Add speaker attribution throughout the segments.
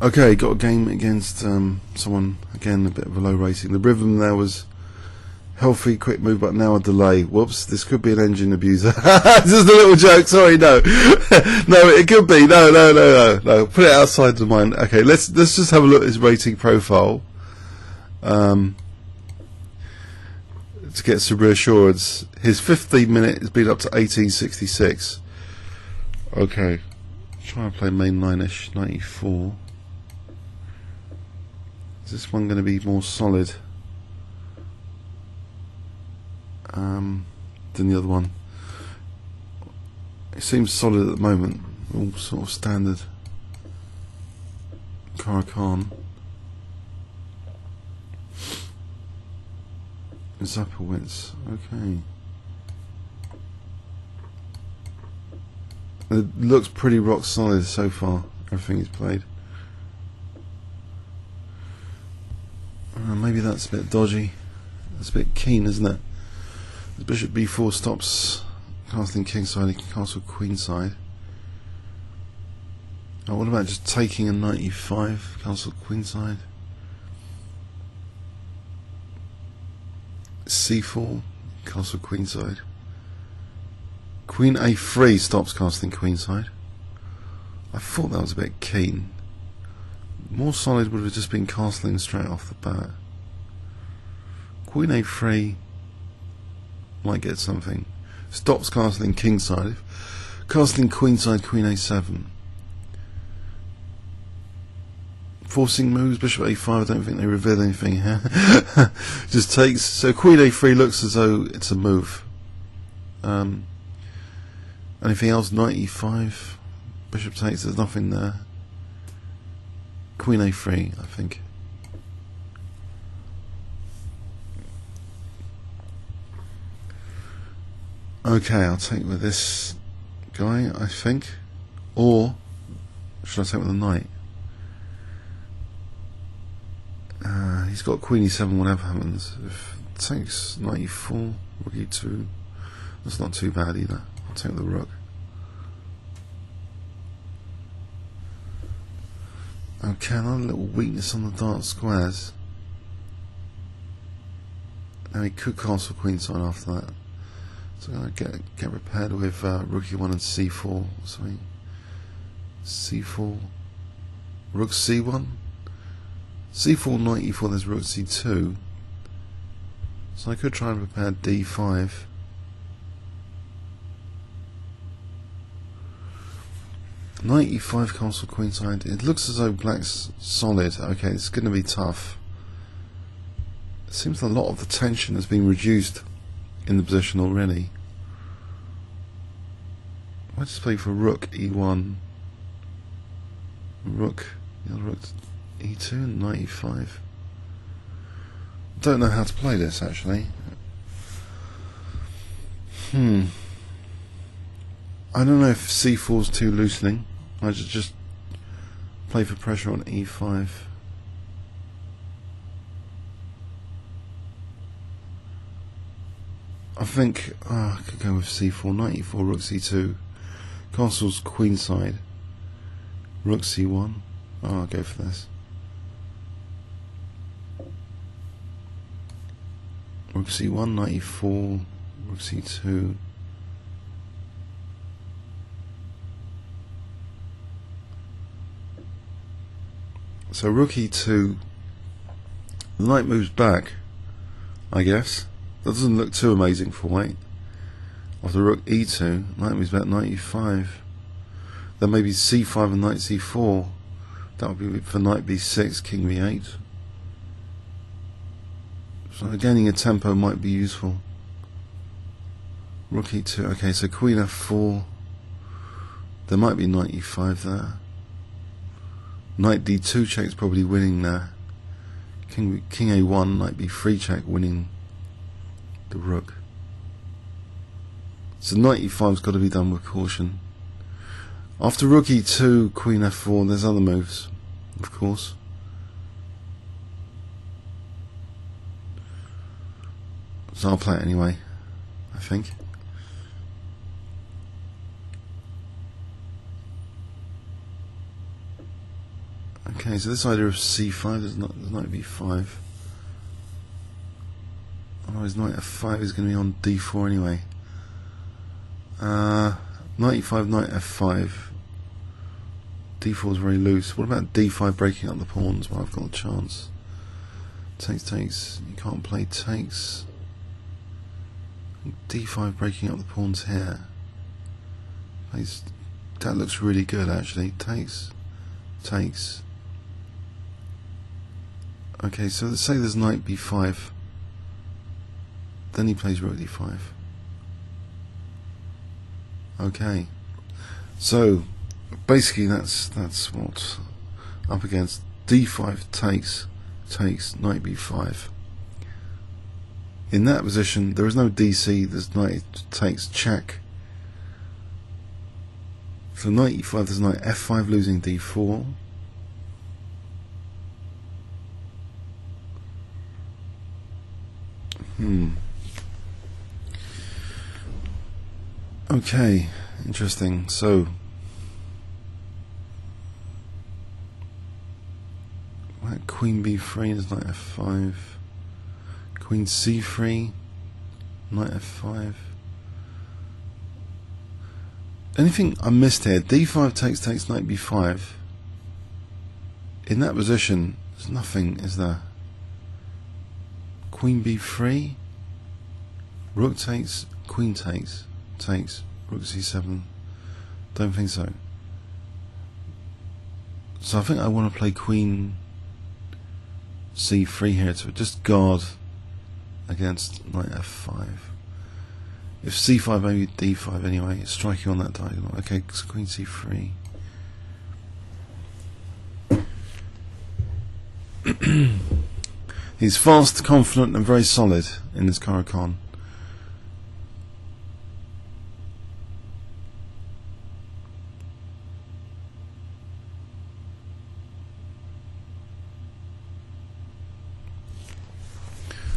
Speaker 1: Okay, got a game against someone, again, a bit of a low rating. The rhythm there was healthy, quick move, but now a delay. Whoops, this could be an engine abuser. Just a little joke, sorry, no. No, it could be. No. Put it outside the mind. Okay, let's just have a look at his rating profile. To get some reassurance. His 15-minute has been up to 1866. Okay. Try and play main line-ish, 94. Is this one going to be more solid than the other one? It seems solid at the moment, all sort of standard Caro-Kann. ZAPPAWITS, okay. It looks pretty rock solid so far, everything he's played. Maybe that's a bit dodgy. That's a bit keen, isn't it? The bishop b4 stops castling kingside, he can castle queenside. Oh, what about just taking a knight e5, castle queenside? c4, castle queenside. Queen a3 stops castling queenside. I thought that was a bit keen. More solid would have just been castling straight off the bat. Queen a3 might get something. Stops castling kingside. Castling queenside, queen a7. Forcing moves, bishop a5, I don't think they reveal anything here. Just takes. So queen a3 looks as though it's a move. Anything else? Knight e5. Bishop takes, there's nothing there. Queen a3, I think. Okay, I'll take with this guy, I think. Or should I take with the knight? He's got queen e7, whatever happens. If it takes knight e4, rook e2, that's not too bad either. I'll take the rook. Okay, another little weakness on the dark squares. Now he could castle queenside after that. So I'm going to get repaired with rook e1 and c4 or something. c4, rook c1, c4, knight e4, there's rook c2. So I could try and prepare d5. Knight e5, castle queenside. It looks as though black's solid. Okay, it's going to be tough. It seems a lot of the tension has been reduced in the position already. I just play for rook e1, rook e2, and knight e5. Don't know how to play this actually. I don't know if c4 is too loosening. I just play for pressure on e5. I think I could go with c4, knight e4, rook c2, castle's queenside, rook c1. I'll go for this. Rook c1, knight e4, rook c2. So rook e2, the knight moves back, I guess. That doesn't look too amazing for white. After rook e2, knight moves back, knight e5. Then maybe c5 and knight c4. That would be for knight b6, king b8. So gaining a tempo might be useful. Rook e2, okay, so queen f4. There might be knight e5 there. Knight d2 check's probably winning there. King a1, knight b3 check winning the rook. So knight e5's got to be done with caution. After rook e2, queen f4, there's other moves, of course. So I'll play it anyway, I think. Okay, so this idea of c5 does not b5. Otherwise, knight f5 is going to be on d4 anyway. Knight e5, knight f5. d4 is very loose. What about d5 breaking up the pawns? Well, I've got a chance. Takes. You can't play takes. d5 breaking up the pawns here. That looks really good actually. Takes. Okay, so let's say there's knight b5. Then he plays rook d5. Okay. So basically that's what up against d5 takes knight b5. In that position there is no dc, there's knight takes check. So knight e5, there's knight f5 losing d4. Okay, interesting. So queen b3 is knight f5, queen c3, knight f5. Anything I missed here? d5 takes knight b5. In that position there's nothing, is there? Queen b3, rook takes, queen takes, rook c7. Don't think so. So I think I want to play queen c3 here to just guard against knight f5. If c5, maybe d5 anyway. It's striking on that diagonal. Okay, so queen c3. He's fast, confident, and very solid in this Caro-Kann.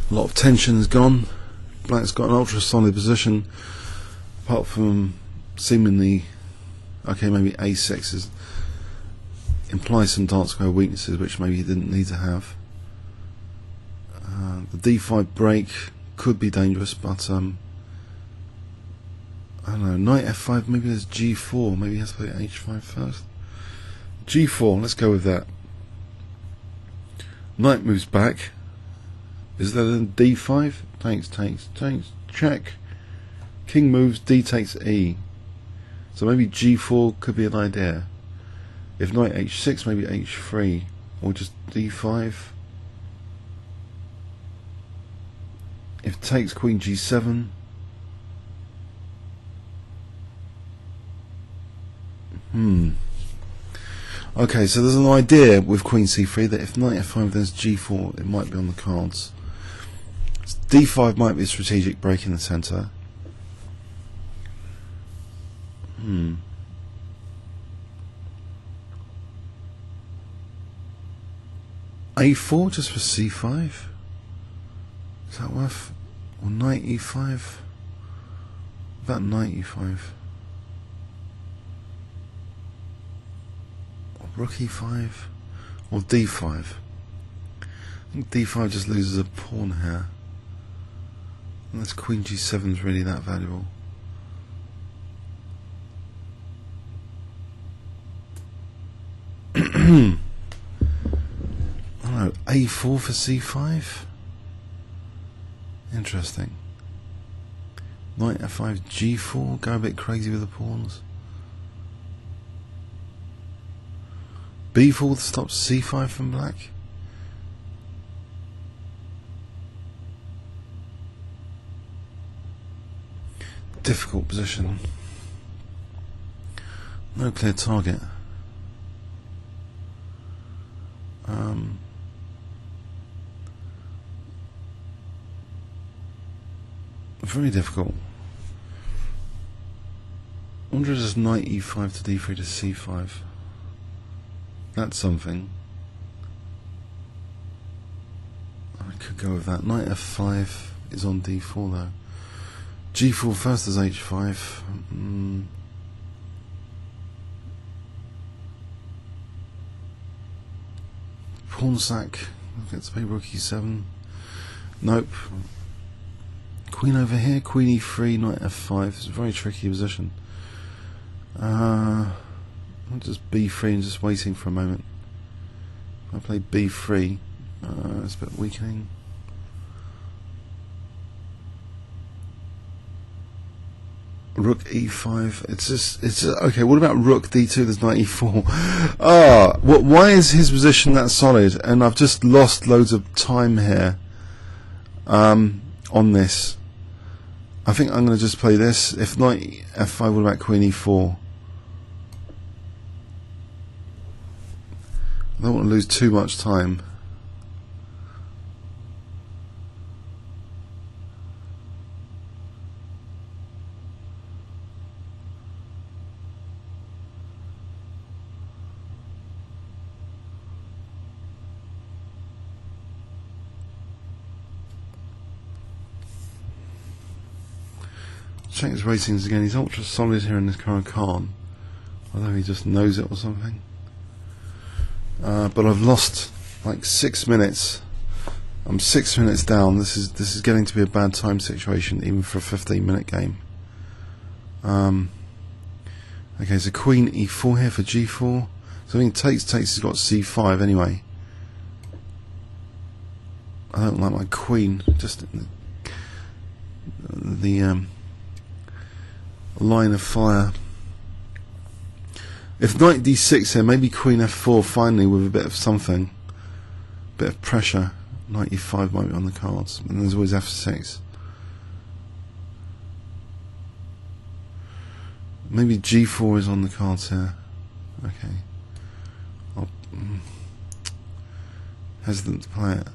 Speaker 1: A lot of tension is gone. Black's got an ultra solid position, apart from seemingly, okay, maybe a6 implies some dark square weaknesses which maybe he didn't need to have. The d5 break could be dangerous, but I don't know. Knight f5, maybe there's g4, maybe he has to play h5 first. g4, let's go with that. Knight moves back. Is that then d5? Takes, check. King moves, d takes e. So maybe g4 could be an idea. If knight h6, maybe h3, or just d5. If takes, queen g7. Okay, so there's an idea with queen c3 that if knight f5 there's g4, it might be on the cards. d5 might be a strategic break in the centre. a4 just for c5? Is that worth? Or knight e5? About knight e5? Or rook e5? Or d5? I think d5 just loses a pawn here. Unless queen g7 is really that valuable. I don't know, a4 for c5? Interesting. Knight f5, g4, go a bit crazy with the pawns. b4 stops c5 from black. Difficult position. No clear target. Very difficult. I wonder if it's knight e5 to d3 to c5. That's something. I could go with that. Knight f5 is on d4 though. g4 first is h5. pawn sack. Gets to rook e7. Nope. Queen over here. Queen e3. Knight f5. It's a very tricky position. I'm just b3 and just waiting for a moment. If I play b3, it's a bit weakening. Rook e5. It's okay. What about rook d2? There's knight e4. Why is his position that solid? And I've just lost loads of time here on this. I think I'm going to just play this. If knight f5, what about queen e4? I don't want to lose too much time. Check his ratings again. He's ultra solid here in this Caro-Kann. Although he just knows it or something. But I've lost like 6 minutes. I'm 6 minutes down. This is getting to be a bad time situation, even for a 15-minute game. Okay, so queen e4 here for g4. So I think takes. He's got c5 anyway. I don't like my queen. Just in the line of fire. If knight d6 here, maybe queen f4 finally with a bit of something, bit of pressure. Knight e5 might be on the cards, and there's always f6. Maybe g4 is on the cards here. Okay, I'm hesitant to play it.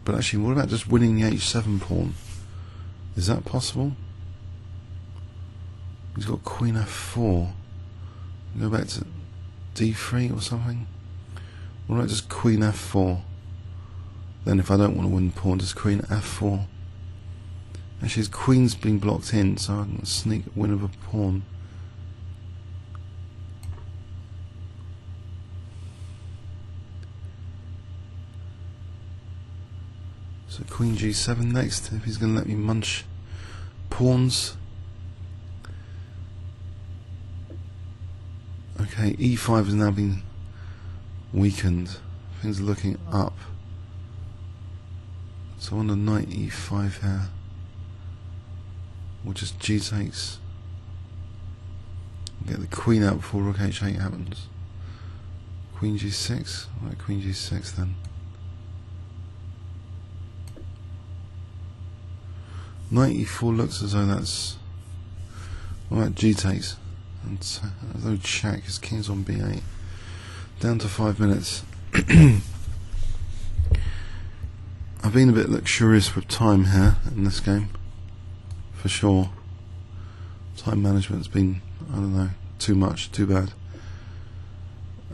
Speaker 1: But actually, what about just winning the h7 pawn? Is that possible? He's got queen f4. Go back to d3 or something. What about just queen f4? Then if I don't want to win the pawn, just queen f4. Actually his queen's been blocked in, so I can sneak a win of a pawn. So queen g7 next, if he's going to let me munch pawns. Okay, e5 has now been weakened. Things are looking up. So on the knight e5 here, we'll just g takes. Get the queen out before rook h8 happens. Queen g6. Right, queen g6 then. Knight e4 looks as though that's. What about g takes? And as though check, his king's on b8. Down to 5 minutes. I've been a bit luxurious with time here in this game, for sure. Time management's been, I don't know, too much, too bad.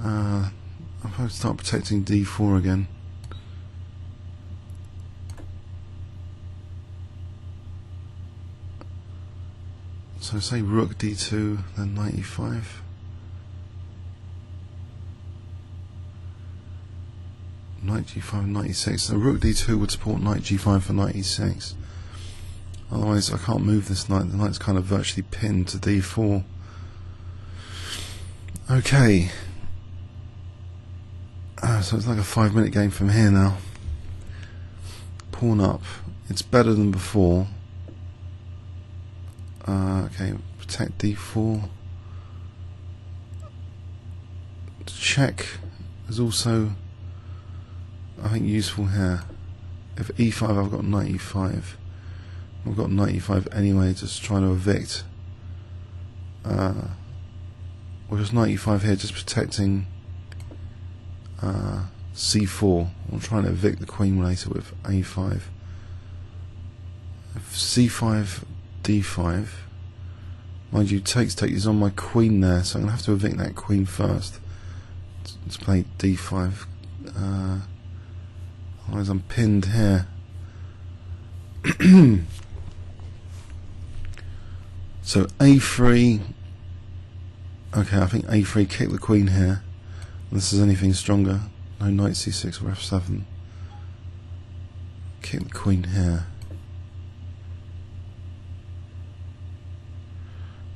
Speaker 1: I'll probably start protecting d4 again. So say rook d2, then knight e5. Knight g5, knight e6. So rook d2 would support knight g5 for knight e6. Otherwise I can't move this knight. The knight's kind of virtually pinned to d4. Okay. So it's like a 5-minute game from here now. Pawn up. It's better than before. Okay, protect d4. Check is also, I think, useful here. If e5, I've got knight e5. I've got knight e5 anyway, just trying to evict. Or just knight e5 here, just protecting c4. I'm trying to evict the queen later with a5. If c5, d5. Mind you, take is on my queen there, so I'm going to have to evict that queen first. Let's play d5. Otherwise I'm pinned here. So a3. Okay, I think a3, kick the queen here. Unless there's anything stronger. No knight c6 or f7. Kick the queen here.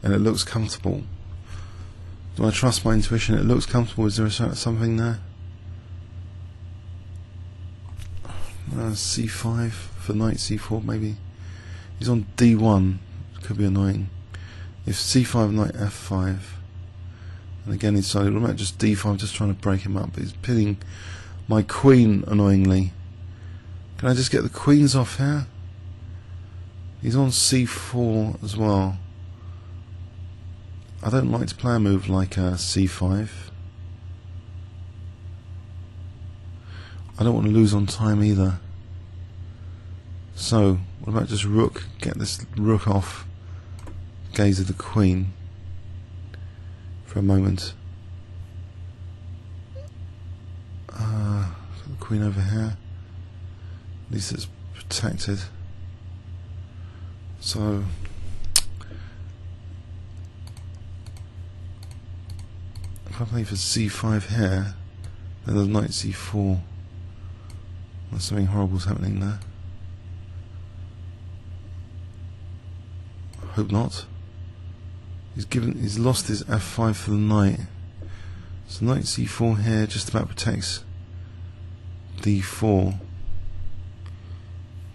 Speaker 1: And it looks comfortable. Do I trust my intuition? It looks comfortable. Is there something there? c5 for knight c4 maybe. He's on d1. Could be annoying. If c5 knight f5, and again he decided, what about just d5, just trying to break him up, but he's pinning my queen annoyingly. Can I just get the queens off here? He's on c4 as well. I don't like to play a move like c5. I don't want to lose on time either. So, what about just rook? Get this rook off. Gaze of the queen for a moment. Put the queen over here. At least it's protected. So if I play for c5 here, then there's knight c4. There's something horrible's happening there. I hope not. He's lost his f5 for the knight. So knight c4 here just about protects d4.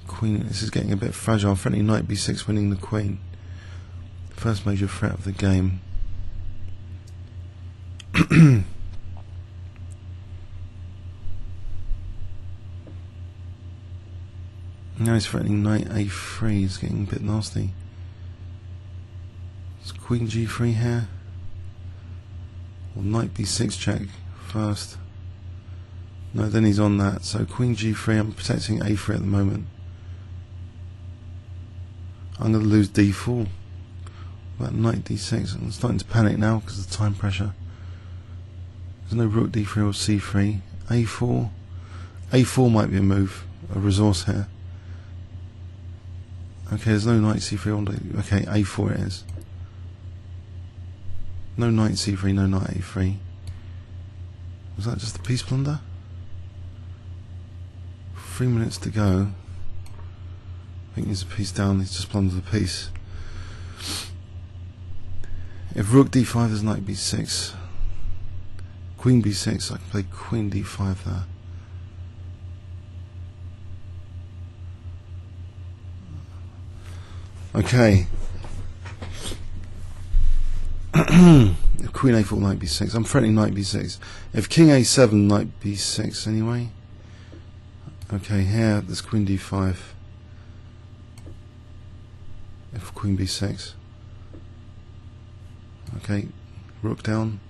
Speaker 1: Queen, this is getting a bit fragile. Friendly knight b6 winning the queen. First major threat of the game. Now he's threatening knight a3. It's getting a bit nasty. It's queen g3 here. Or knight b6 check first. No, then he's on that. So queen g3. I'm protecting a3 at the moment. I'm going to lose d4. About knight d6. I'm starting to panic now because of the time pressure. There's no rook d3 or c3. a4. a4 might be a move, a resource here. Okay, there's no knight c3 on d. Okay, a4 it is. No knight c3, no knight a3. Was that just a piece blunder? 3 minutes to go. I think there's a piece down. He's just blundered a piece. If rook d5, there's knight b6. Queen b6. I can play queen d5 there. Okay. If queen a4, knight b6. I'm threatening knight b6. If king a7, knight b6 anyway. Okay, here, there's queen d5. If queen b6. Okay, rook down.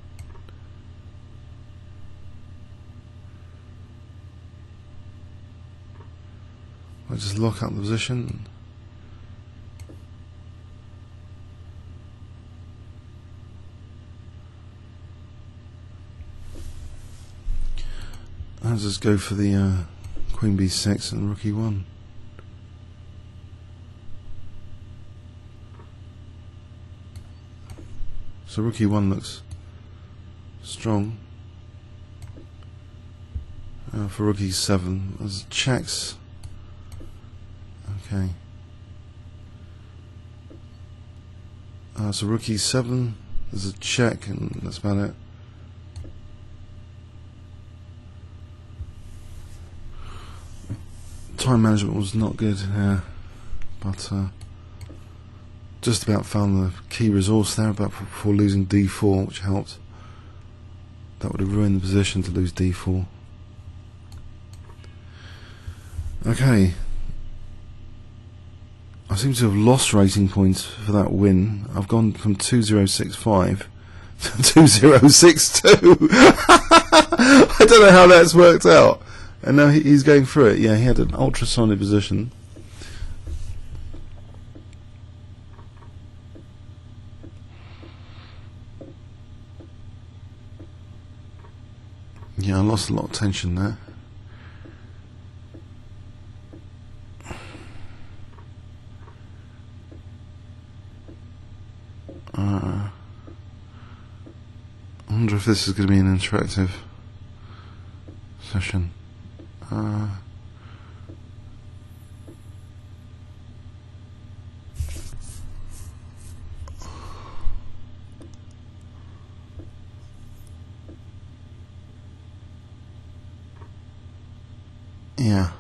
Speaker 1: I'll just lock up the position. I'll just go for the queen b6 and rook e1. So rook e1 looks strong. For rook e7, there's checks. Okay. So rook e7, there's a check, and that's about it. Time management was not good here, but just about found the key resource there about before losing d4, which helped. That would have ruined the position to lose d4. Okay. I seem to have lost rating points for that win. I've gone from 2065 to 2062. I don't know how that's worked out. And now he's going through it. Yeah, he had an ultrasonic position. Yeah, I lost a lot of tension there. wonder if this is going to be an interactive session. Yeah.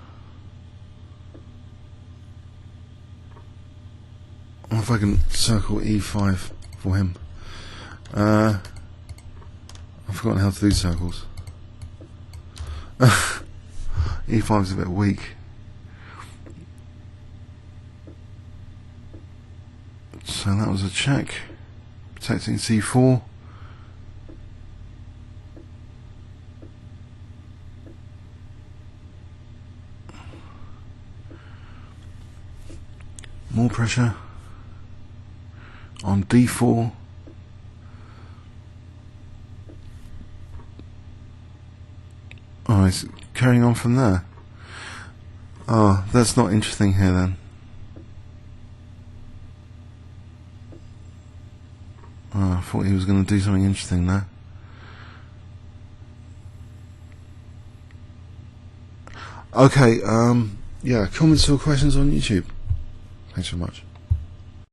Speaker 1: I wonder if I can circle E5 for him. I've forgotten how to do circles. E5 is a bit weak. So that was a check. Protecting C4. More pressure on D4. Oh, it's carrying on from there. Oh, that's not interesting here then. Oh, I thought he was going to do something interesting there. Okay, yeah, comments or questions on YouTube? Thanks so much.